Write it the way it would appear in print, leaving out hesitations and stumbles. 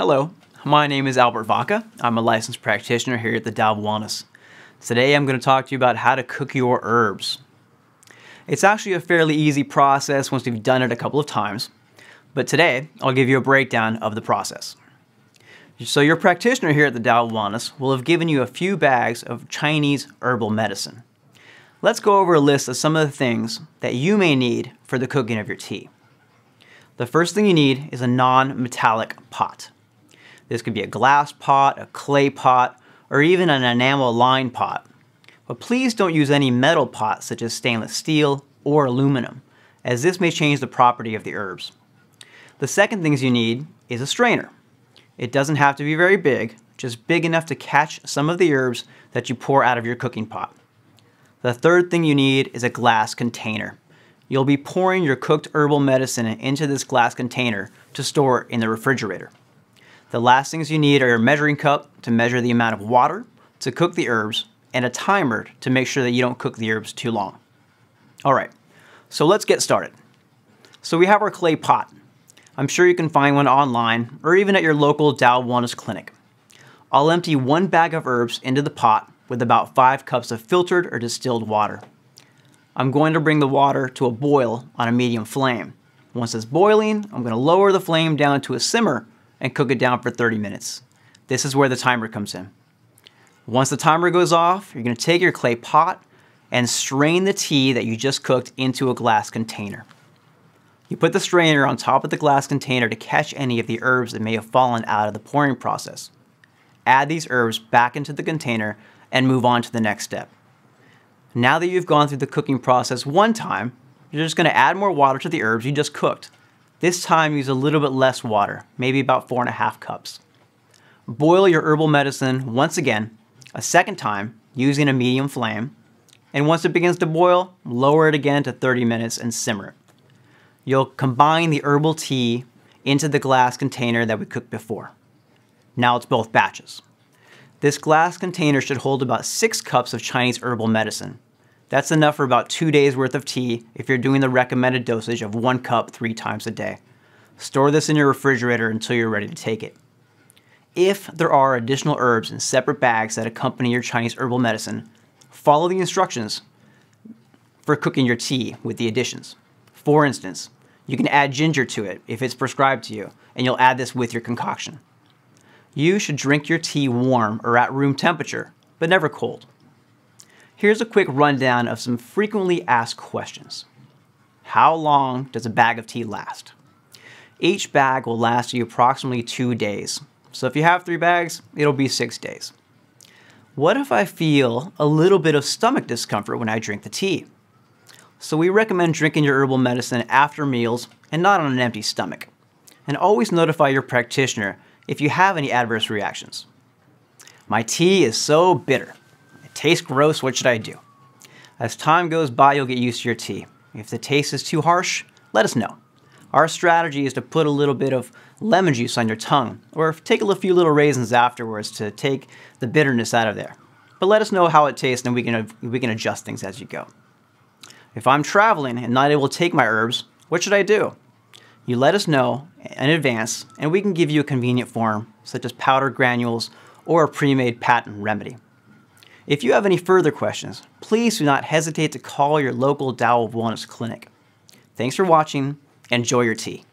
Hello, my name is Albert Vaca. I'm a licensed practitioner here at the Tao of Wellness. Today I'm going to talk to you about how to cook your herbs. It's actually a fairly easy process once you've done it a couple of times, but today I'll give you a breakdown of the process. So your practitioner here at the Tao of Wellness will have given you a few bags of Chinese herbal medicine. Let's go over a list of some of the things that you may need for the cooking of your tea. The first thing you need is a non-metallic pot. This could be a glass pot, a clay pot, or even an enamel-lined pot. But please don't use any metal pots such as stainless steel or aluminum, as this may change the property of the herbs. The second things you need is a strainer. It doesn't have to be very big, just big enough to catch some of the herbs that you pour out of your cooking pot. The third thing you need is a glass container. You'll be pouring your cooked herbal medicine into this glass container to store it in the refrigerator. The last things you need are your measuring cup to measure the amount of water to cook the herbs and a timer to make sure that you don't cook the herbs too long. Alright, so let's get started. So we have our clay pot. I'm sure you can find one online or even at your local Tao of Wellness clinic. I'll empty one bag of herbs into the pot with about 5 cups of filtered or distilled water. I'm going to bring the water to a boil on a medium flame. Once it's boiling, I'm going to lower the flame down to a simmer and cook it down for 30 minutes. This is where the timer comes in. Once the timer goes off, you're going to take your clay pot and strain the tea that you just cooked into a glass container. You put the strainer on top of the glass container to catch any of the herbs that may have fallen out of the pouring process. Add these herbs back into the container and move on to the next step. Now that you've gone through the cooking process one time, you're just going to add more water to the herbs you just cooked. This time use a little bit less water, maybe about 4.5 cups. Boil your herbal medicine once again, a second time, using a medium flame, and once it begins to boil, lower it again to 30 minutes and simmer it. You'll combine the herbal tea into the glass container that we cooked before. Now it's both batches. This glass container should hold about 6 cups of Chinese herbal medicine. That's enough for about 2 days worth of tea if you're doing the recommended dosage of 1 cup 3 times a day. Store this in your refrigerator until you're ready to take it. If there are additional herbs in separate bags that accompany your Chinese herbal medicine, follow the instructions for cooking your tea with the additions. For instance, you can add ginger to it if it's prescribed to you, and you'll add this with your concoction. You should drink your tea warm or at room temperature, but never cold. Here's a quick rundown of some frequently asked questions. How long does a bag of tea last? Each bag will last you approximately 2 days. So if you have 3 bags, it'll be 6 days. What if I feel a little bit of stomach discomfort when I drink the tea? So we recommend drinking your herbal medicine after meals and not on an empty stomach. And always notify your practitioner if you have any adverse reactions. My tea is so bitter. It tastes gross, what should I do? As time goes by, you'll get used to your tea. If the taste is too harsh, let us know. Our strategy is to put a little bit of lemon juice on your tongue, or take a few little raisins afterwards to take the bitterness out of there. But let us know how it tastes and we can adjust things as you go. If I'm traveling and not able to take my herbs, what should I do? You let us know in advance and we can give you a convenient form, such as powdered granules or a pre-made patent remedy. If you have any further questions, please do not hesitate to call your local Tao of Wellness clinic. Thanks for watching. Enjoy your tea.